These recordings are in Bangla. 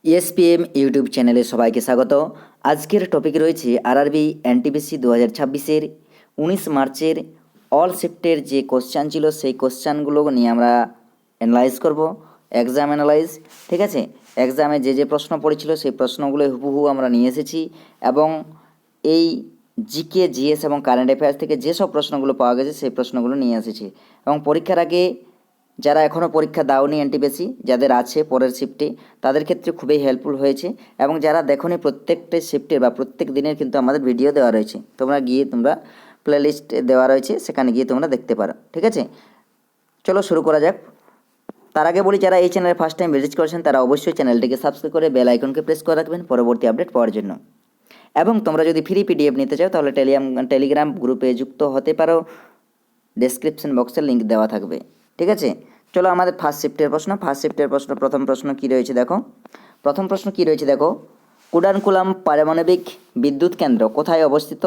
ইএসপিএম ইউটিউব চ্যানেলে সবাইকে স্বাগত। আজকের টপিক রয়েছে আরআরবি এনটিপিসি 2026-এর 19 মার্চের অল শিফটের যে কোশ্চান ছিল সেই কোশ্চানগুলো নিয়ে আমরা অ্যানালাইজ করব। এক্সাম অ্যানালাইজ, ঠিক আছে। এক্সামে যে প্রশ্ন পড়েছিল সেই প্রশ্নগুলো হুবহু আমরা নিয়ে এসেছি এবং এই জিকে, জিএস এবং কারেন্ট অ্যাফেয়ার্স থেকে যেসব প্রশ্নগুলো পাওয়া গেছে সেই প্রশ্নগুলো নিয়ে এসেছি। এবং পরীক্ষার আগে যারা এখনও পরীক্ষা দাওনি এনটিপিসি, যাদের আছে পরের শিফটে, তাদের ক্ষেত্রে খুবই হেল্পফুল হয়েছে। এবং যারা দেখোনি, প্রত্যেকটা শিফটের বা প্রত্যেক দিনের কিন্তু আমাদের ভিডিও দেওয়া রয়েছে, তোমরা প্লেলিস্ট দেওয়া রয়েছে, সেখানে গিয়ে তোমরা দেখতে পারো, ঠিক আছে। চলো শুরু করা যাক। তার আগে বলি, যারা এই চ্যানেলে ফার্স্ট টাইম ভিজিট করেছেন তারা অবশ্যই চ্যানেলটিকে সাবস্ক্রাইব করে বেল আইকনকে প্রেস করে রাখবেন পরবর্তী আপডেট পাওয়ার জন্য। এবং তোমরা যদি ফ্রি পিডিএফ নিতে চাও তাহলে টেলিগ্রাম গ্রুপে যুক্ত হতে পারো, ডেসক্রিপশন বক্সে লিঙ্ক দেওয়া থাকবে, ঠিক আছে। চলো আমাদের ফার্স্ট শিফটের প্রশ্ন প্রথম প্রশ্ন কী রয়েছে দেখো। কুডানকুলাম পারমাণবিক বিদ্যুৎ কেন্দ্র কোথায় অবস্থিত?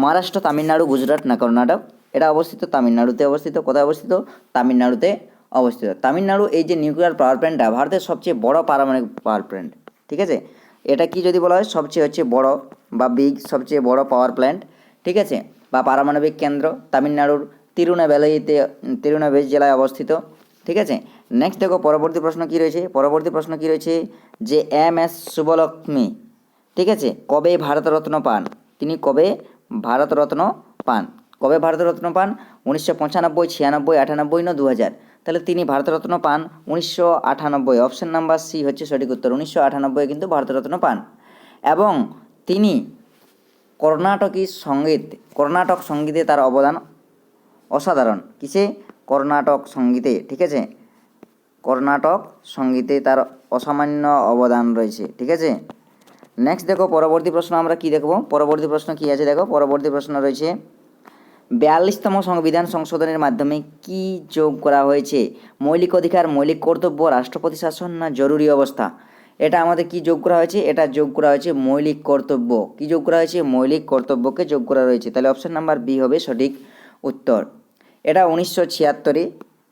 মহারাষ্ট্র, তামিলনাড়ু, গুজরাট না কর্ণাটক? এটা অবস্থিত তামিলনাড়ুতে অবস্থিত। কোথায় অবস্থিত? তামিলনাড়ুতে অবস্থিত। তামিলনাড়ু এই যে নিউক্লিয়ার পাওয়ার প্ল্যান্টটা ভারতের সবচেয়ে বড় পারমাণবিক পাওয়ার প্ল্যান্ট, ঠিক আছে। এটা কি যদি বলা হয়, সবচেয়ে বড় বা সবচেয়ে বড় পাওয়ার প্ল্যান্ট, ঠিক আছে, বা পারমাণবিক কেন্দ্র তামিলনাড়ুর তিরুনাভেলি জেলায় অবস্থিত, ঠিক আছে। নেক্সট দেখো পরবর্তী প্রশ্ন কি রয়েছে যে MS সুব্বলক্ষ্মী, ঠিক আছে, কবে ভারতরত্ন পান? তিনি কবে ভারতরত্ন পান? 1995, 96, 98 না 2000? তাহলে তিনি ভারতরত্ন পান 1998। অপশন নাম্বার সি হচ্ছে সঠিক উত্তর। 1998 কিন্তু ভারতরত্ন পান। এবং তিনি কর্ণাটক সঙ্গীতে তার অবদান অসাধারণ। কিসে? কর্ণাটক সঙ্গীতে, ঠিক আছে। কর্ণাটক সঙ্গীতে তার অসামান্য অবদান রয়েছে, ঠিক আছে। নেক্সট দেখো পরবর্তী প্রশ্ন আমরা কি দেখব। পরবর্তী প্রশ্ন কি আছে দেখো। পরবর্তী প্রশ্ন রয়েছে 42তম সংবিধান সংশোধনের মাধ্যমে কি যোগ করা হয়েছে? মৌলিক অধিকার, মৌলিক কর্তব্য, রাষ্ট্রপতি শাসন না জরুরি অবস্থা? এটা আমাদের কি যোগ করা হয়েছে? এটা যোগ করা হয়েছে মৌলিক কর্তব্য। কি যোগ করা হয়েছে? মৌলিক কর্তব্যকে যোগ করা রয়েছে। তাহলে অপশন নাম্বার বি হবে সঠিক উত্তর। এটা 1976-এ,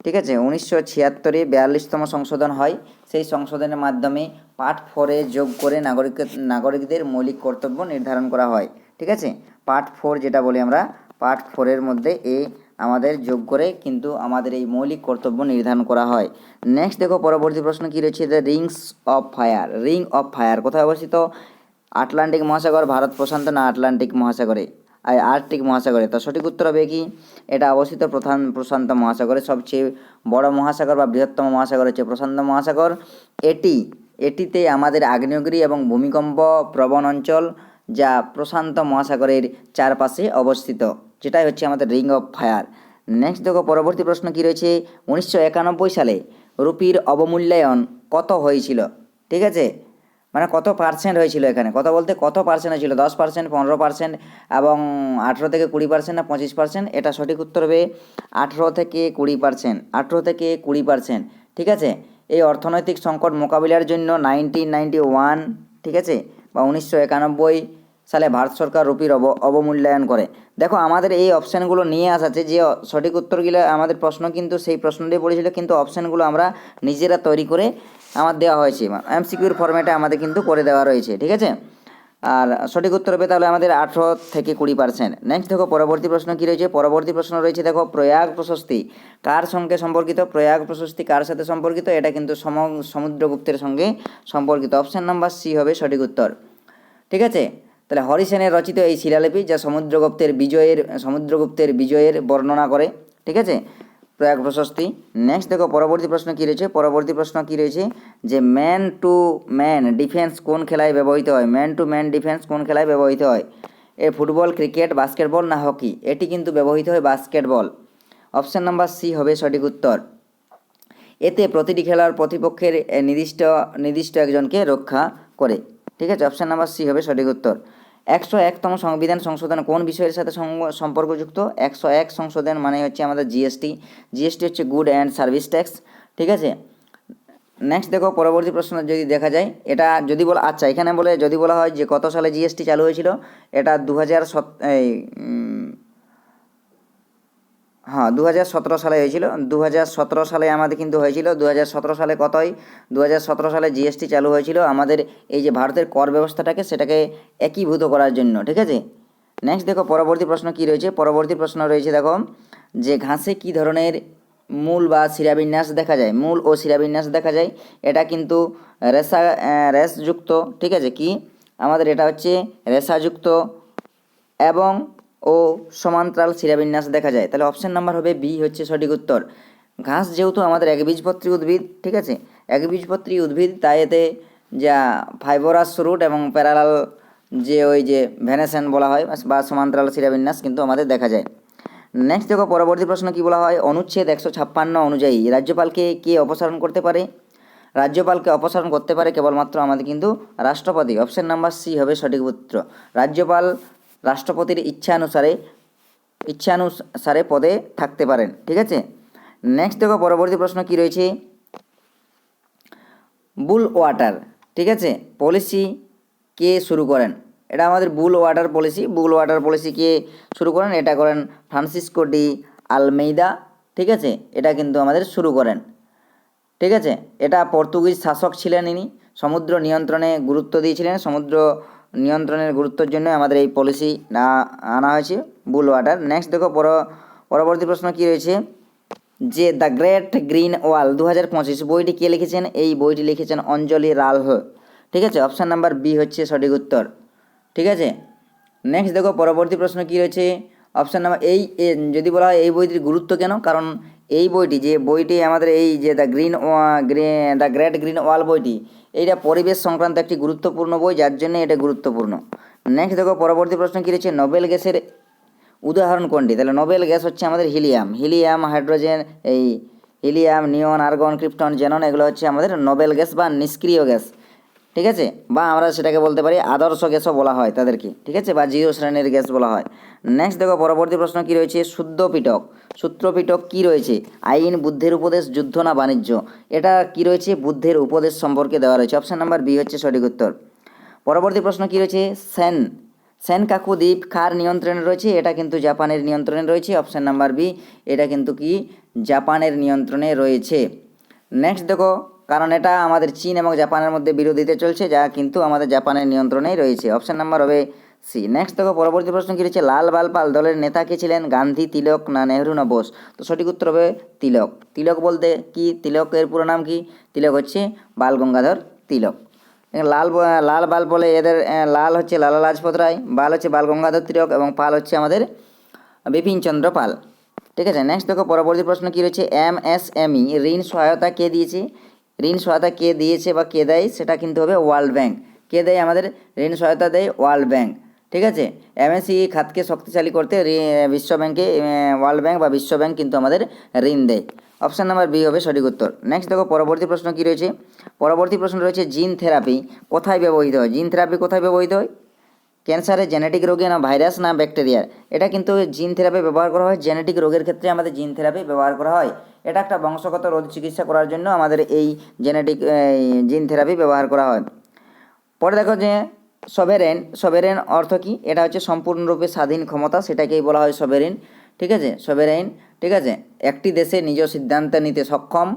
ঠিক আছে, 1976-এ 42তম সংশোধন হয়। সেই সংশোধনের মাধ্যমে পার্ট 4-এ যোগ করে নাগরিকদের মৌলিক কর্তব্য নির্ধারণ করা হয়, ঠিক আছে। পার্ট 4 যেটা বলি আমরা, পার্ট 4-এর মধ্যে আমাদের যোগ করে কিন্তু আমাদের এই মৌলিক কর্তব্য নির্ধারণ করা হয়। নেক্সট দেখো পরবর্তী প্রশ্ন কী রয়েছে, দ্য রিং অফ ফায়ার কোথায় অবস্থিত? আটলান্টিক মহাসাগর, ভারত প্রশান্ত না আটলান্টিক মহাসাগরে, আর্কটিক মহাসাগরে? তো সঠিক উত্তর হবে কি, এটা অবস্থিত প্রশান্ত মহাসাগরে। সবচেয়ে বড় মহাসাগর বা বৃহত্তম মহাসাগর হচ্ছে প্রশান্ত মহাসাগর। এটিতে আমাদের আগ্নেয়গিরি এবং ভূমিকম্প প্রবণ অঞ্চল, যা প্রশান্ত মহাসাগরের চারপাশে অবস্থিত, যেটাই হচ্ছে আমাদের রিং অফ ফায়ার। নেক্সট দেখো পরবর্তী প্রশ্ন কী রয়েছে, 1991 সালে রুপির অবমূল্যায়ন কত হয়েছিল? ঠিক আছে, মানে কত পার্সেন্ট হয়েছিল? এখানে কত বলতে কত পার্সেন্ট হয়েছিল? 10%, 15%, এবং 18 থেকে 20% না 25%? এটা সঠিক উত্তর হবে 18 থেকে 20%। 18 থেকে 20%, ঠিক আছে। এই অর্থনৈতিক সংকট মোকাবিলার জন্য 1991, ঠিক আছে, বা 1991 সালে ভারত সরকার রুপির অবমূল্যায়ন করে। দেখো আমাদের এই অপশানগুলো নিয়ে আসাছে, যে সঠিক উত্তরগুলো আমাদের প্রশ্ন কিন্তু সেই প্রশ্নটাই পড়েছিল, কিন্তু অপশানগুলো আমরা নিজেরা তৈরি করে আমার দেওয়া হয়েছে, MCQর ফরম্যাটে আমাদের কিন্তু করে দেওয়া রয়েছে, ঠিক আছে। আর সঠিক উত্তর হবে তাহলে আমাদের 18 থেকে 20%। নেক্সট দেখো পরবর্তী প্রশ্ন কী রয়েছে। পরবর্তী প্রশ্ন রয়েছে দেখো, প্রয়াগ প্রশস্তি কার সঙ্গে সম্পর্কিত? প্রয়াগ প্রশস্তি কার সাথে সম্পর্কিত? এটা কিন্তু সমুদ্রগুপ্তের সঙ্গে সম্পর্কিত। অপশান নাম্বার সি হবে সঠিক উত্তর, ঠিক আছে। তাহলে হরিসেনের রচিত এই শিলালিপি, যা সমুদ্রগুপ্তের বিজয়ের বর্ণনা করে, ঠিক আছে, প্রয়াগ প্রশস্তি। নেক্সট দেখো পরবর্তী প্রশ্ন কী রয়েছে, যে ম্যান টু ম্যান ডিফেন্স কোন খেলায় ব্যবহৃত হয়? ম্যান টু ম্যান ডিফেন্স কোন খেলায় ব্যবহৃত হয়? ফুটবল, ক্রিকেট, বাস্কেটবল না হকি? এটি কিন্তু ব্যবহৃত হয় বাস্কেটবল। অপশান নাম্বার সি হবে সঠিক উত্তর। এতে প্রতিটি খেলার প্রতিপক্ষের নির্দিষ্ট একজনকে রক্ষা করে, ঠিক আছে। অপশান নাম্বার সি হবে সঠিক উত্তর। 101তম সংবিধান সংশোধন কোন বিষয়ের সাথে সম্পর্কযুক্ত? 101 সংশোধন মানে হচ্ছে আমাদের জিএসটি হচ্ছে গুড অ্যান্ড সার্ভিস ট্যাক্স, ঠিক আছে। নেক্সট দেখো পরবর্তী প্রশ্ন যদি দেখা যায়, এটা যদি বলা, আচ্ছা এখানে যদি বলা হয় যে কত সালে জিএসটি চালু হয়েছিল, এটা হ্যাঁ 2017 সালে হয়েছিল। 2017 সালে আমাদের কিন্তু হয়েছিল। 2017 সালে কতই 2017 সালে জিএসটি চালু হয়েছিল আমাদের এই যে ভারতের কর ব্যবস্থাটাকে সেটাকে একীভূত করার জন্য, ঠিক আছে। নেক্সট দেখো পরবর্তী প্রশ্ন কি রয়েছে। পরবর্তী প্রশ্ন রয়েছে দেখো যে ঘাসে কি ধরনের মূল বা শিরাবিন্যাস দেখা যায়, মূল ও শিরাবিন্যাস দেখা যায়। এটা কিন্তু রেশযুক্ত, ঠিক আছে। কি আমাদের এটা হচ্ছে রেশাযুক্ত এবং ও সমান্তরাল শিরাবিন্যাস দেখা যায়। তাহলে অপশন নাম্বার হবে বি হচ্ছে সঠিক উত্তর। ঘাস যেহেতু আমাদের একবীজপত্রী উদ্ভিদ, ঠিক আছে, একবীজপত্রী উদ্ভিদ, তাই এতে যা ফাইবারাস রুট এবং প্যারালাল যে ওই যে ভেনেশন বলা হয় বা সমান্তরাল শিরাবিন্যাস কিন্তু আমাদের দেখা যায়। নেক্সট দেখো পরবর্তী প্রশ্ন কি বলা হয়। অনুচ্ছেদ 156 অনুযায়ী রাজ্যপালকে কে অপসারণ করতে পারে। রাজ্যপালকে অপসারণ করতে পারে কেবলমাত্র আমাদের কিন্তু রাষ্ট্রপতি। অপশন নাম্বার সি হবে সঠিক উত্তর। রাজ্যপাল রাষ্ট্রপতির ইচ্ছানুসারে পদে থাকতে পারেন, ঠিক আছে। নেক্সট দেখো পরবর্তী প্রশ্ন কি রয়েছে। বুল ওয়াটার, ঠিক আছে, পলিসি কে শুরু করেন। এটা আমাদের বুল ওয়াটার পলিসি কে শুরু করেন। এটা করেন ফ্রান্সিসকো ডি আলমেইদা, ঠিক আছে। এটা কিন্তু আমাদের শুরু করেন, ঠিক আছে। এটা পর্তুগিজ শাসক ছিলেন, ইনি সমুদ্র নিয়ন্ত্রণে গুরুত্ব দিয়েছিলেন। সমুদ্র নিয়ন্ত্রণের গুরুত্বের জন্য আমাদের এই পলিসি আনা হয়েছে বুল ওয়াটার। নেক্সট দেখো পরবর্তী প্রশ্ন কি রয়েছে যে দ্য গ্রেট গ্রিন ওয়াল 2025 বইটি কে লিখেছেন। এই বইটি লিখেছেন অঞ্জলি রালহ, ঠিক আছে। অপশান নাম্বার বি হচ্ছে সঠিক উত্তর, ঠিক আছে। নেক্সট দেখো পরবর্তী প্রশ্ন কি রয়েছে। অপশান নাম্বার যদি বলা হয় এই বইটির গুরুত্ব কেন, কারণ এই বইটি আমাদের এই যে দ্য গ্রেট গ্রিন ওয়াল বইটি, এইটা পরিবেশ সংক্রান্ত একটি গুরুত্বপূর্ণ বই, যার জন্য এটা গুরুত্বপূর্ণ। নেক্সট দেখো পরবর্তী প্রশ্ন কী রয়েছে। নোবেল গ্যাসের উদাহরণ কোনটি। তাহলে নোবেল গ্যাস হচ্ছে আমাদের হিলিয়াম, হাইড্রোজেন, এই হিলিয়াম, নিয়ন, আর্গন, ক্রিপ্টন, জেনন, এগুলো হচ্ছে আমাদের নোবেল গ্যাস বা নিষ্ক্রিয় গ্যাস, ঠিক আছে। বা আমরা সেটাকে বলতে পারি আদর্শ গ্যাসও বলা হয় তাদেরকে, ঠিক আছে, বা জিরো শ্রেণীর গ্যাস বলা হয়। নেক্সট দেখো পরবর্তী প্রশ্ন কী রয়েছে। সূত্রপিটক কী রয়েছে। আইন, বুদ্ধের উপদেশ, যুদ্ধ না বাণিজ্য। এটা কি রয়েছে, বুদ্ধের উপদেশ সম্পর্কে দেওয়া রয়েছে। অপশান নাম্বার বি হচ্ছে সঠিক উত্তর। পরবর্তী প্রশ্ন কী রয়েছে। সেনকাকু দ্বীপ কার নিয়ন্ত্রণে রয়েছে। এটা কিন্তু জাপানের নিয়ন্ত্রণে রয়েছে। অপশান নাম্বার বি, এটা কিন্তু কি জাপানের নিয়ন্ত্রণে রয়েছে। নেক্সট দেখো, কারণ এটা আমাদের চীন এবং জাপানের মধ্যে বিরোধিতা চলছে, যা কিন্তু আমাদের জাপানের নিয়ন্ত্রণেই রয়েছে। অপশান নাম্বার হবে সি। নেক্সট দেখো পরবর্তী প্রশ্ন কী রয়েছে। লাল বালপাল দলের নেতা কে ছিলেন। গান্ধী, তিলক না নেহরু না বোস। তো সঠিক উত্তর হবে তিলক। তিলক বলতে কি, তিলকের পুরো নাম কি। তিলক হচ্ছে বাল গঙ্গাধর তিলক। লাল বাল বলে এদের, লাল হচ্ছে লালা লাজপত রায়, বাল হচ্ছে বাল গঙ্গাধর তিলক এবং পাল হচ্ছে আমাদের বিপিন চন্দ্র পাল, ঠিক আছে। নেক্সট দেখো পরবর্তী প্রশ্ন কী রয়েছে। এমএসএমই ঋণ সহায়তা কে দিয়েছে। ঋণ সহায়তা কে দিয়েছে বা কে দেয়, সেটা কিন্তু হবে ওয়ার্ল্ড ব্যাংক। কে দেয় আমাদের ঋণ সহায়তা দেয় ওয়ার্ল্ড ব্যাংক, ঠিক আছে। এমএসই খাতকে শক্তিশালী করতে বিশ্ব ব্যাংকে ওয়ার্ল্ড ব্যাংক বা বিশ্ব ব্যাংক কিন্তু আমাদের ঋণ দেয়। অপশান নাম্বার বি হবে সঠিক উত্তর। নেক্সট দেখো পরবর্তী প্রশ্ন কী রয়েছে। পরবর্তী প্রশ্ন রয়েছে জিন থেরাপি কোথায় ব্যবহৃত হয়। জিন থেরাপি কোথায় ব্যবহৃত হয়। ক্যান্সারের, জেনেটিক রোগে না ভাইরাস না ব্যাকটেরিয়ার। এটা কিন্তু জিন থেরাপি ব্যবহার করা হয় জেনেটিক রোগের ক্ষেত্রে আমাদের জিন থেরাপি ব্যবহার করা হয়। এটা একটা বংশগত রোগ চিকিৎসা করার জন্য আমাদের এই জিন থেরাপি ব্যবহার করা হয়। পরে দেখো যে সবেরেন অর্থ কি। এটা হচ্ছে সম্পূর্ণরূপে স্বাধীন ক্ষমতা, সেটাকেই বলা হয় সবেরেন, ঠিক আছে, সবেরেন, ঠিক আছে। একটি দেশে নিজ সিদ্ধান্ত নিতে সক্ষম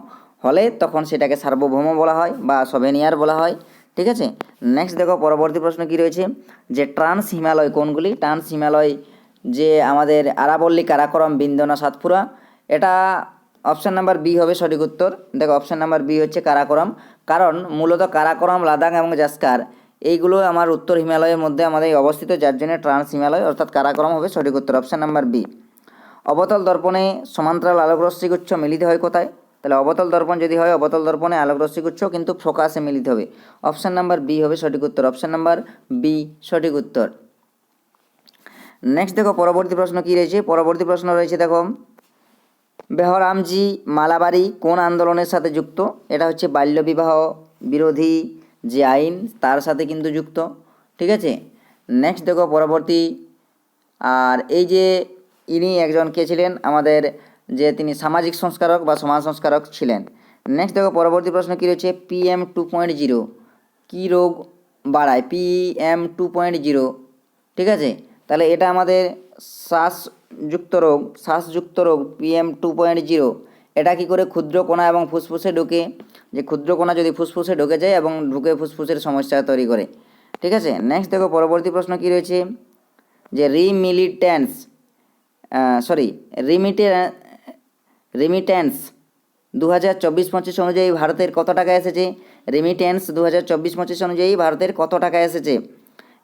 হলে তখন সেটাকে সার্বভৌম বলা হয় বা সভেনিয়ার বলা হয়, ঠিক আছে। নেক্সট দেখো পরবর্তী প্রশ্ন কী রয়েছে যে ট্রান্স হিমালয় কোনগুলি। ট্রান্স হিমালয় যে আমাদের আরাবল্লী, কারাকোরাম, বিন্ধ্য, সাতপুরা। এটা অপশান নাম্বার বি হবে সঠিক উত্তর। দেখো অপশান নাম্বার বি হচ্ছে কারাকোরাম, কারণ মূলত কারাকোরাম, লাদাখ এবং জাস্কার এইগুলো আমার উত্তর হিমালয়ের মধ্যে আমাদের অবস্থিত, যার জন্য ট্রান্স হিমালয় অর্থাৎ কারাকোরাম হবে সঠিক উত্তর। Option number b. অবতল দর্পণে সমান্তরাল আলোকরশ্মিগুচ্ছ মিলিত হয় কোথায়। তাহলে অবতল দর্পণ যদি হয়, অবতল দর্পণে আলোকরশ্মিগুচ্ছ কিন্তু ফোকাসে মিলিত হবে। অপশান নাম্বার বি হবে সঠিক উত্তর। অপশান নাম্বার বি সঠিক উত্তর। নেক্সট দেখো পরবর্তী প্রশ্ন কী রয়েছে। পরবর্তী প্রশ্ন রয়েছে দেখো বেহরামজি মালাবারি কোন আন্দোলনের সাথে যুক্ত। এটা হচ্ছে বাল্যবিবাহ বিরোধী যে আইন তার সাথে কিন্তু যুক্ত, ঠিক আছে। নেক্সট দেখো পরবর্তী, আর এই যে ইনি একজন কে ছিলেন আমাদের, যে তিনি সামাজিক সংস্কারক বা সমাজ সংস্কারক ছিলেন। নেক্সট দেখো পরবর্তী প্রশ্ন কী রয়েছে। PM 2.0 কী রোগ বাড়ায়। PM 2.0, ঠিক আছে, তাহলে এটা আমাদের শ্বাসযুক্ত রোগ PM2.0। এটা কি করে ক্ষুদ্র কণা এবং ফুসফুসে ঢুকে, যে ক্ষুদ্র কণা যদি ফুসফুসে ঢুকে যায় এবং ঢুকে ফুসফুসের সমস্যা তৈরি করে। ঠিক আছে, নেক্সট দেখো পরবর্তী প্রশ্ন কি রয়েছে, যে রিমিটেন্স 2024-25 অনুযায়ী ভারতের কত টাকা এসেছে? রিমিটেন্স 2024-25 অনুযায়ী ভারতের কত টাকা এসেছে?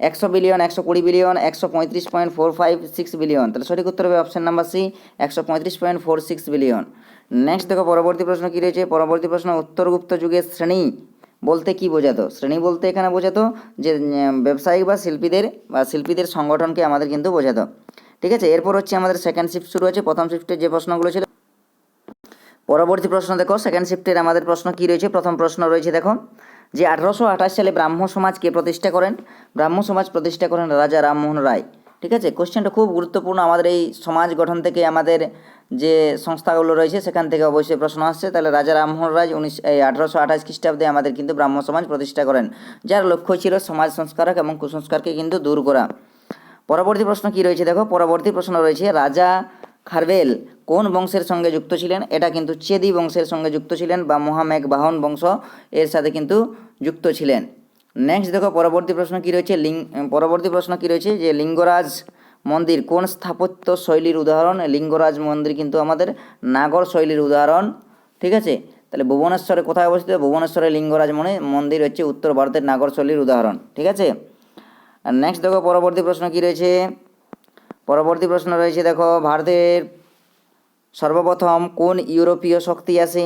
100 বিলিয়ন, 120 বিলিয়ন, 135.456 বিলিয়ন। তাহলে সঠিক উত্তর হবে option number C, 135.46 billion. Next দেখো পরবর্তী প্রশ্ন কি রয়েছে, পরবর্তী প্রশ্ন উত্তরগুপ্ত যুগের শ্রেণী বলতে কি বোঝাতো? শ্রেণী বলতে এখানে বোঝাতো যে ব্যবসায়িক বা শিল্পীদের সংগঠনকে আমাদের কিন্তু বোঝাতো। ঠিক আছে, এরপর হচ্ছে আমাদের সেকেন্ড শিফট শুরু হয়েছে। প্রথম শিফটের যে প্রশ্নগুলো ছিল, পরবর্তী প্রশ্ন দেখো সেকেন্ড শিফটের আমাদের প্রশ্ন কি রয়েছে। প্রথম প্রশ্ন রয়েছে দেখো, যে 1828 সালে ব্রাহ্ম সমাজ কে প্রতিষ্ঠা করেন? ব্রাহ্ম সমাজ প্রতিষ্ঠা করেন রাজা রামমোহন রায়। ঠিক আছে, কোশ্চেনটা খুব গুরুত্বপূর্ণ। আমাদের এই সমাজ গঠন থেকে আমাদের যে সংস্থাগুলো রয়েছে সেখান থেকে অবশ্যই প্রশ্ন আসছে। তাহলে রাজা রামমোহন রায় 1828 খ্রিস্টাব্দে আমাদের কিন্তু ব্রাহ্ম সমাজ প্রতিষ্ঠা করেন, যার লক্ষ্য ছিল সমাজ সংস্কারক এবং কুসংস্কারকে কিন্তু দূর করা। পরবর্তী প্রশ্ন কি রয়েছে দেখো, পরবর্তী প্রশ্ন রয়েছে রাজা খারবেল কোন বংশের সঙ্গে যুক্ত ছিলেন? এটা কিন্তু চেদি বংশের সঙ্গে যুক্ত ছিলেন বা মহামেঘবাহন বংশ এর সাথে কিন্তু যুক্ত ছিলেন। নেক্সট দেখো পরবর্তী প্রশ্ন কি রয়েছে, যে লিঙ্গরাজ মন্দির কোন স্থাপত্য শৈলীর উদাহরণ? লিঙ্গরাজ মন্দির কিন্তু আমাদের নাগর শৈলীর উদাহরণ। ঠিক আছে, তাহলে ভুবনেশ্বরে কোথায় অবস্থিত? ভুবনেশ্বরে লিঙ্গরাজ মন্দির হচ্ছে উত্তর ভারতের নাগর শৈলীর উদাহরণ। ঠিক আছে, আর নেক্সট দেখো পরবর্তী প্রশ্ন কি রয়েছে, পরবর্তী প্রশ্ন রয়েছে দেখো, ভারতের সর্বপ্রথম কোন ইউরোপীয় শক্তি আসে?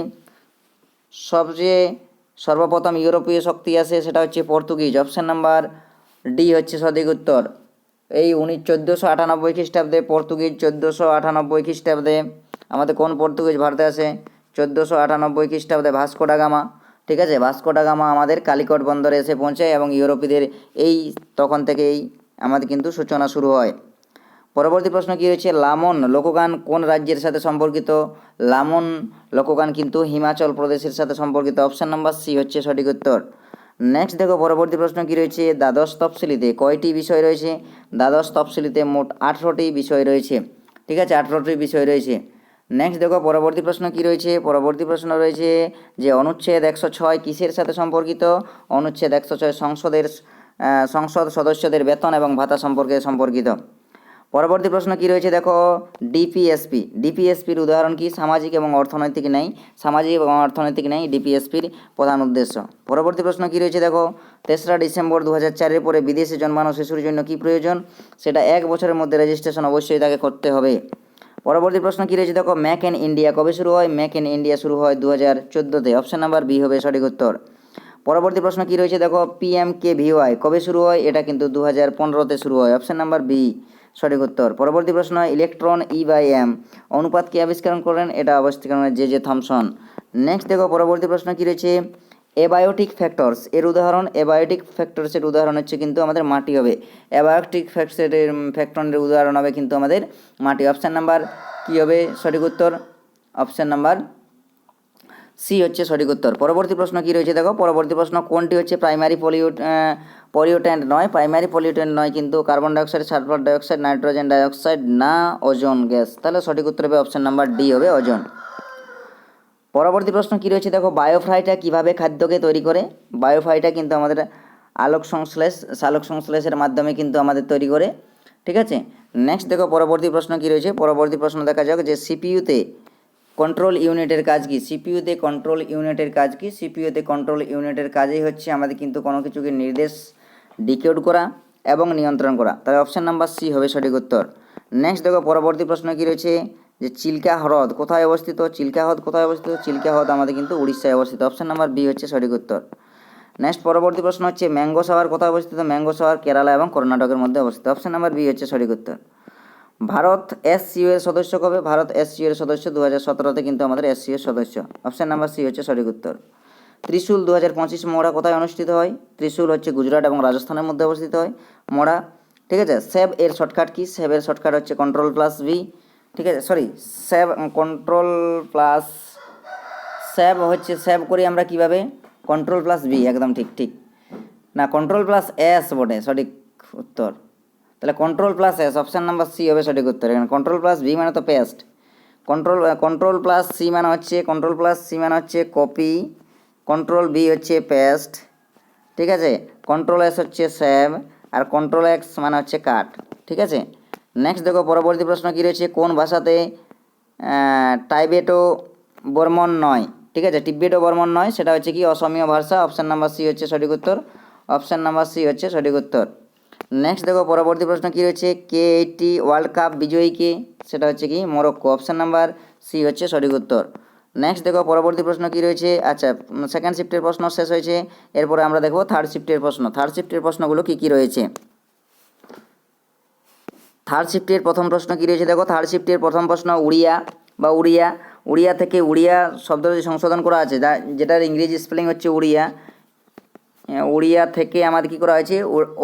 সর্বপ্রথম ইউরোপীয় শক্তি আসে সেটা হচ্ছে পর্তুগিজ। অপশান নাম্বার ডি হচ্ছে সঠিক উত্তর। এই 1498 খ্রিস্টাব্দে পর্তুগিজ, 1498 খ্রিস্টাব্দে আমাদের কোন পর্তুগিজ ভারতে আসে? 1498 খ্রিস্টাব্দে ভাস্কো ডা গামা। ঠিক আছে, ভাস্কো ডা গামা আমাদের কালিকট বন্দরে এসে পৌঁছায় এবং ইউরোপীদের তখন থেকেই আমাদের কিন্তু সূচনা শুরু হয়। পরবর্তী প্রশ্ন কি হয়েছে, লামন লোকগান কোন রাজ্যের সাথে সম্পর্কিত? লামন লোকগান কিন্তু হিমাচল প্রদেশের সাথে সম্পর্কিত। অপশান নাম্বার সি হচ্ছে সঠিক উত্তর। নেক্সট দেখো পরবর্তী প্রশ্ন কি রয়েছে, দ্বাদশ তফসিলিতে কয়টি বিষয় রয়েছে? দ্বাদশ তফসিলিতে মোট 18টি বিষয় রয়েছে। ঠিক আছে, 18টি বিষয় রয়েছে। নেক্সট দেখো পরবর্তী প্রশ্ন কি রয়েছে, পরবর্তী প্রশ্ন রয়েছে যে অনুচ্ছেদ 106 কিসের সাথে সম্পর্কিত? অনুচ্ছেদ 106 সংসদ সদস্যদের বেতন এবং ভাতা সম্পর্কিত। পরবর্তী প্রশ্ন কি রয়েছে দেখো, ডিপিএসপির উদাহরণ কি? সামাজিক এবং অর্থনৈতিক ন্যায় ডিপিএসপির প্রধান উদ্দেশ্য। পরবর্তী প্রশ্ন কি রয়েছে দেখো, 3রা ডিসেম্বর 2004 পরে বিদেশে জন্মানো শিশুর জন্য কি প্রয়োজন? সেটা 1 বছরের মধ্যে রেজিস্ট্রেশন অবশ্যই তাকে করতে হবে। পরবর্তী প্রশ্ন কি রয়েছে দেখো, মেক ইন ইন্ডিয়া কবে শুরু হয়? মেক ইন ইন্ডিয়া শুরু হয় 2014-তে। অপশান নাম্বার বি হবে সঠিক উত্তর। পরবর্তী প্রশ্ন কি রয়েছে দেখো, PMKVY কবে শুরু হয়? এটা কিন্তু 2015-তে শুরু হয়। অপশান নাম্বার বি সঠিক উত্তর। পরবর্তী প্রশ্ন, ইলেকট্রন E/M অনুপাত কে আবিষ্কার করেন? এটা আবিষ্কার করেন জে থমসন। নেক্সট দেখো পরবর্তী প্রশ্ন কি রয়েছে, অ্যাবায়োটিক ফ্যাক্টরস এর উদাহরণ? অ্যাবায়োটিক ফ্যাক্টরসের উদাহরণ হচ্ছে কিন্তু আমাদের মাটি হবে। অ্যাবায়োটিক ফ্যাক্টরের উদাহরণ হবে কিন্তু আমাদের মাটি। অপশান নাম্বার কি হবে সঠিক উত্তর? অপশান নাম্বার সি হচ্ছে সঠিক উত্তর। পরবর্তী প্রশ্ন কি রয়েছে দেখো, পরবর্তী প্রশ্ন কোনটি হচ্ছে প্রাইমারি পলিউট্যান্ট নয়? প্রাইমারি পলিউট্যান্ট নয় কিন্তু carbon dioxide, sulphur dioxide, nitrogen dioxide, না ওজোন গ্যাস। তাহলে সঠিক উত্তর হবে অপশান নাম্বার ডি হবে ওজোন। পরবর্তী প্রশ্ন কি রয়েছে দেখো, বায়োফ্রাইটা কিভাবে খাদ্যকে তৈরি করে? বায়োফ্রাইটা কিন্তু আমাদের সালোক সংশ্লেষের মাধ্যমে কিন্তু আমাদের তৈরি করে। ঠিক আছে, নেক্সট দেখো পরবর্তী প্রশ্ন কি রয়েছে, পরবর্তী প্রশ্ন দেখা যাক যে সিপিইউতে কন্ট্রোল ইউনিটের কাজ কি? সিপিইউতে কন্ট্রোল ইউনিটের কাজ কি? সিপিইউতে কন্ট্রোল ইউনিটের কাজই হচ্ছে আমাদের কিন্তু কোনো কিছুকে নির্দেশ ডিকোড করা এবং নিয়ন্ত্রণ করা। তাহলে অপশান নাম্বার সি হবে সঠিক উত্তর। নেক্সট দেখো পরবর্তী প্রশ্ন কি রয়েছে, যে চিল্কা হ্রদ কোথায় অবস্থিত? চিল্কা হ্রদ আমাদের কিন্তু উড়িষ্যায় অবস্থিত। অপশান নাম্বার বি হচ্ছে সঠিক উত্তর। নেক্সট পরবর্তী প্রশ্ন হচ্ছে ম্যাঙ্গো সাওয়ার কোথায় অবস্থিত? ম্যাঙ্গো সাওয়ার কেরালা এবং কর্ণাটকের মধ্যে অবস্থিত। অপশান নাম্বার বি হচ্ছে সঠিক উত্তর। ভারত SCO এর সদস্য কবে? ভারত SCO এর সদস্য 2017-তে কিন্তু আমাদের SCO এর সদস্য। অপশান নাম্বার সি হচ্ছে সঠিক উত্তর। ত্রিশূল 2025 মহড়া কোথায় অনুষ্ঠিত হয়? ত্রিশূল হচ্ছে গুজরাট এবং রাজস্থানের মধ্যে অবস্থিত হয় মহড়া। ঠিক আছে, সেভ এর শর্টকাট কি? সেভ এর শর্টকাট হচ্ছে Ctrl+V। ঠিক আছে, সেভ করি আমরা কিভাবে? Ctrl+V, একদম ঠিক না, Ctrl+S বটে সঠিক উত্তর। তাহলে control plus S, option number C হবে সঠিক উত্তর। এখানে কন্ট্রোল প্লাস ভি মানে তো পেস্ট, কন্ট্রোল প্লাস সি মানে হচ্ছে কপি, কন্ট্রোল বি হচ্ছে পেস্ট, ঠিক আছে, কন্ট্রোল এস হচ্ছে সেভ, আর কন্ট্রোল এক্স মানে হচ্ছে কাট, ঠিক আছে। নেক্সট দেখো পরবর্তী প্রশ্ন কী রয়েছে, কোন ভাষাতে টাইবেটো বর্মন নয়, ঠিক আছে, টিবেটো বর্মন নয়, সেটা হচ্ছে কি অসমীয় ভাষা, অপশান নাম্বার সি হচ্ছে সঠিক উত্তর, অপশান নাম্বার সি হচ্ছে সঠিক উত্তর। নেক্সট দেখো পরবর্তী প্রশ্ন কী রয়েছে, K80 ওয়ার্ল্ড কাপ বিজয়ীকে, সেটা হচ্ছে কি মরক্কো, অপশান নাম্বার সি হচ্ছে সঠিক উত্তর। নেক্সট দেখো পরবর্তী প্রশ্ন কী রয়েছে, আচ্ছা সেকেন্ড শিফটের প্রশ্ন শেষ হয়েছে, এরপরে আমরা দেখব থার্ড শিফটের প্রশ্ন। থার্ড শিফটের প্রশ্নগুলো কী কী রয়েছে। থার্ড শিফটের প্রথম প্রশ্ন কী রয়েছে দেখো, থার্ড শিফটের প্রথম প্রশ্ন উড়িয়া বা উড়িয়া থেকে উড়িয়া শব্দটি সংশোধন করা আছে, যেটার ইংরেজি স্পেলিং হচ্ছে উড়িয়া থেকে আমাদের কী করা হয়েছে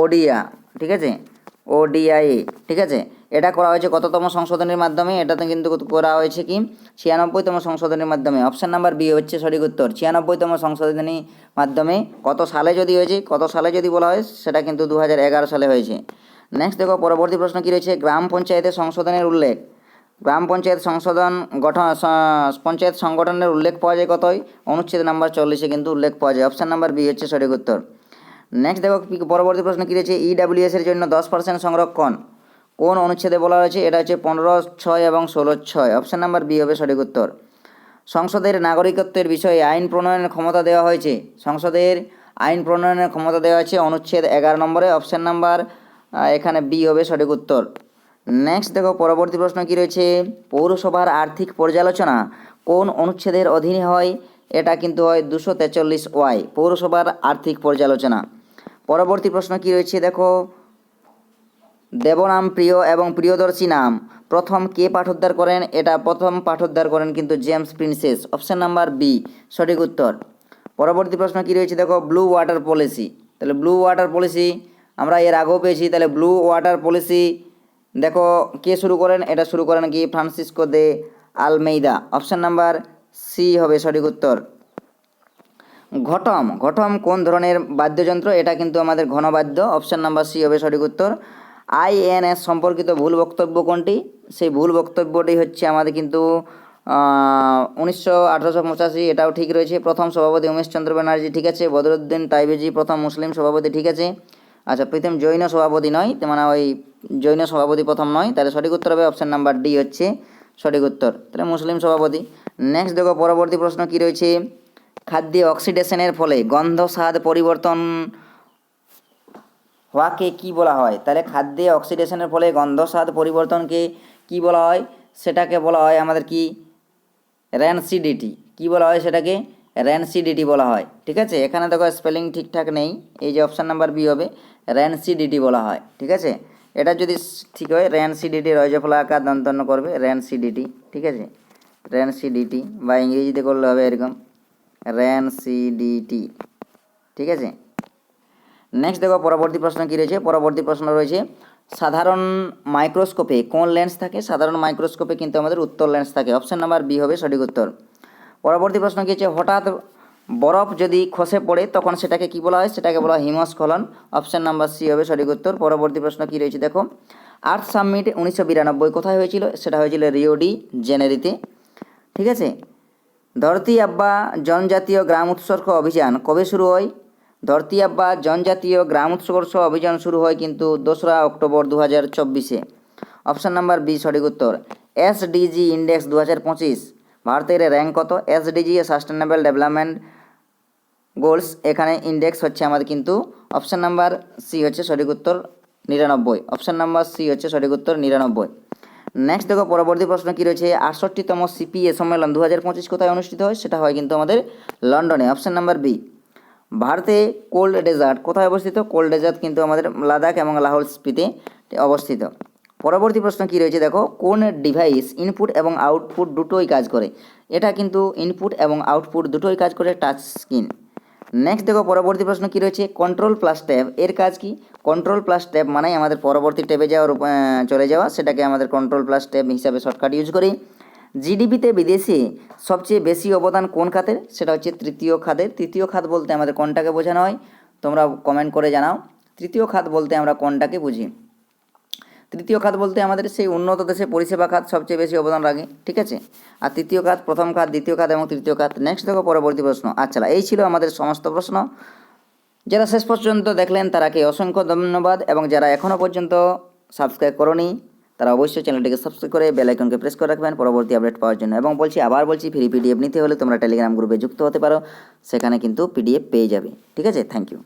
ওডিয়া, ঠিক আছে, ওডিআইএ, ঠিক আছে। এটা করা হয়েছে কততম সংশোধনের মাধ্যমে, এটাতে কিন্তু করা হয়েছে কি 96তম সংশোধনের মাধ্যমে, অপশান নাম্বার বি হচ্ছে সঠিক উত্তর। 96তম সংশোধনীর মাধ্যমে কত সালে যদি বলা হয় সেটা কিন্তু 2011 সালে হয়েছে। নেক্সট দেখো পরবর্তী প্রশ্ন কী রয়েছে, গ্রাম পঞ্চায়েতের সংশোধনের উল্লেখ, গ্রাম পঞ্চায়েত পঞ্চায়েত সংগঠনের উল্লেখ পাওয়া যায় কতই, অনুচ্ছেদ নাম্বার 40-এ কিন্তু উল্লেখ পাওয়া যায়, অপশান নাম্বার বি হচ্ছে সঠিক উত্তর। নেক্সট দেখো পরবর্তী প্রশ্ন কী রয়েছে, EWS এর জন্য 10% সংরক্ষণ কোন অনুচ্ছেদে বলা হয়েছে, এটা হচ্ছে 15(6) এবং 16(6), অপশান নাম্বার বি হবে সঠিক উত্তর। সংসদের নাগরিকত্বের বিষয়ে আইন প্রণয়নের ক্ষমতা দেওয়া হয়েছে, সংসদের আইন প্রণয়নের ক্ষমতা দেওয়া হয়েছে অনুচ্ছেদ 11 নম্বরে, অপশান নাম্বার এখানে বি হবে সঠিক উত্তর। নেক্সট দেখো পরবর্তী প্রশ্ন কী রয়েছে, পৌরসভার আর্থিক পর্যালোচনা কোন অনুচ্ছেদের অধীনে হয়, এটা কিন্তু হয় 243 পৌরসভার আর্থিক পর্যালোচনা। পরবর্তী প্রশ্ন কী রয়েছে দেখো, দেবনাম প্রিয় এবং প্রিয়দর্শী নাম প্রথম কে পাঠোদ্ধার করেন, এটা প্রথম পাঠোদ্ধার করেন কিন্তু James Prinsep, option number B সঠিক উত্তর। পরবর্তী প্রশ্ন কী রয়েছে দেখো, ব্লু ওয়াটার পলিসি, তাহলে ব্লু ওয়াটার পলিসি আমরা এর আগেও পেয়েছি, তাহলে ব্লু ওয়াটার পলিসি দেখো কে শুরু করেন, এটা শুরু করেন কি ফ্রান্সিসকো দে আলমেইদা, অপশান নাম্বার সি হবে সঠিক উত্তর। ঘটম কোন ধরনের বাদ্যযন্ত্র, এটা কিন্তু আমাদের ঘনবাদ্য, অপশান নাম্বার সি হবে সঠিক উত্তর। INS সম্পর্কিত ভুল বক্তব্য কোনটি, সেই ভুল বক্তব্যটি হচ্ছে আমাদের কিন্তু 1885, এটাও ঠিক রয়েছে। প্রথম সভাপতি উমেশচন্দ্র ব্যানার্জি, ঠিক আছে। বদরুদ্দিন তাইবেজি প্রথম মুসলিম সভাপতি, ঠিক আছে। আচ্ছা প্রথম জৈন সভাপতি নয়, মানে ওই জৈন সভাপতি প্রথম নয়, তাহলে সঠিক উত্তর হবে অপশান নাম্বার ডি হচ্ছে সঠিক উত্তর, তাহলে মুসলিম সভাপতি। নেক্সট দেখো পরবর্তী প্রশ্ন কী রয়েছে, খাদ্যে অক্সিডেশনের ফলে গন্ধ স্বাদ পরিবর্তন হওয়াকে কি বলা হয়, তাহলে খাদ্যে অক্সিডেশনের ফলে গন্ধ স্বাদ পরিবর্তনকে কি বলা হয়, সেটাকে বলা হয় আমাদের কি র্যানসিডিটি, কি বলা হয় সেটাকে র্যানসিডিটি বলা হয়, ঠিক আছে। এখানে দেখো স্পেলিং ঠিকঠাক নেই, এই যে অপশান নাম্বার বি হবে, র্যানসিডিটি বলা হয়, ঠিক আছে। এটা যদি ঠিক হয় র্যানসিডিটি রয়জফলা আকার দন্তন্য করবে র্যানসিডিটি, ঠিক আছে, র্যানসিডিটি, বা ইংরেজিতে করলে হবে এরকম র্যানসিডিটি, ঠিক আছে। নেক্সট দেখো পরবর্তী প্রশ্ন কী রয়েছে, পরবর্তী প্রশ্ন রয়েছে সাধারণ মাইক্রোস্কোপে কোন লেন্স থাকে, সাধারণ মাইক্রোস্কোপে কিন্তু আমাদের উত্তল লেন্স থাকে, অপশান নাম্বার বি হবে সঠিক উত্তর। পরবর্তী প্রশ্ন কী হচ্ছে, হঠাৎ বরফ যদি খসে পড়ে তখন সেটাকে কি বলা হয়, সেটাকে বলা হয় হিমস্খলন, অপশান নাম্বার সি হবে সঠিক উত্তর। পরবর্তী প্রশ্ন কী রয়েছে দেখো, আর্থ সামিট 1992 কোথায় হয়েছিল, সেটা হয়েছিল রিও ডি জেনেরিতে, ঠিক আছে। ধরতি আব্বা জনজাতীয় গ্রাম উৎসর্গ অভিযান কবে শুরু হয়, ধরতি আব্বা জনজাতীয় গ্রাম উৎকর্ষ অভিযান শুরু হয় কিন্তু 2রা অক্টোবর 2024-এ, অপশান নাম্বার বি সঠিক উত্তর। SDG ইন্ডেক্স 2025 ভারতের র্যাঙ্ক কত, SDG সাস্টেনেবল ডেভেলপমেন্ট গোলস, এখানে ইন্ডেক্স হচ্ছে আমাদের কিন্তু অপশান নাম্বার সি হচ্ছে সঠিক উত্তর 99, অপশান নাম্বার সি হচ্ছে সঠিক উত্তর 99। নেক্সট দেখো পরবর্তী প্রশ্ন কী রয়েছে, 68তম CPA সম্মেলন 2025 কোথায় অনুষ্ঠিত হয়, সেটা হয় কিন্তু আমাদের লন্ডনে, অপশান নাম্বার বি। ভারতে কোল্ড ডেজার্ট কোথায় অবস্থিত, কোল্ড ডেজার্ট কিন্তু আমাদের লাদাখ এবং লাহোল স্পিতে অবস্থিত। পরবর্তী প্রশ্ন কী রয়েছে দেখো, কোন ডিভাইস ইনপুট এবং আউটপুট দুটোই কাজ করে, এটা কিন্তু ইনপুট এবং আউটপুট দুটোই কাজ করে টাচ স্ক্রিন। নেক্সট দেখো পরবর্তী প্রশ্ন কী রয়েছে, কন্ট্রোল প্লাস ট্যাব এর কাজ কি, কন্ট্রোল প্লাস ট্যাব মানে আমাদের পরবর্তী ট্যাবে চলে যাওয়া, সেটাকে আমাদের কন্ট্রোল প্লাস ট্যাব হিসাবে শর্টকাট ইউজ করি। জিডিপিতে বিদেশে সবচেয়ে বেশি অবদান কোন খাতের, সেটা হচ্ছে তৃতীয় খাতের। তৃতীয় খাত বলতে আমাদের কোনটাকে বোঝানো হয়, তোমরা কমেন্ট করে জানাও তৃতীয় খাত বলতে আমরা কোনটাকে বুঝি। তৃতীয় খাত বলতে আমাদের সেই উন্নত দেশে পরিষেবা খাত সবচেয়ে বেশি অবদান রাখে, ঠিক আছে। আর তৃতীয় খাত, প্রথম খাত, দ্বিতীয় খাত এবং তৃতীয় খাত। নেক্সট দেখো পরবর্তী প্রশ্ন। আচ্ছা, এই ছিল আমাদের সমস্ত প্রশ্ন। যারা শেষ পর্যন্ত দেখলেন তারাকে অসংখ্য ধন্যবাদ, এবং যারা এখনও পর্যন্ত সাবস্ক্রাইব করনি তারা অবশ্যই চ্যানেলটিকে সাবস্ক্রাইব করে বেল আইকনকে প্রেস করে রাখবেন পরবর্তী আপডেট পাওয়ার জন্য। এবং আবার বলছি, ফ্রি পিডিএফ নিতে হলে তোমরা টেলিগ্রাম গ্রুপে যুক্ত হতে পারো, সেখানে কিন্তু পিডিএফ পেয়ে যাবে, ঠিক আছে। Thank you.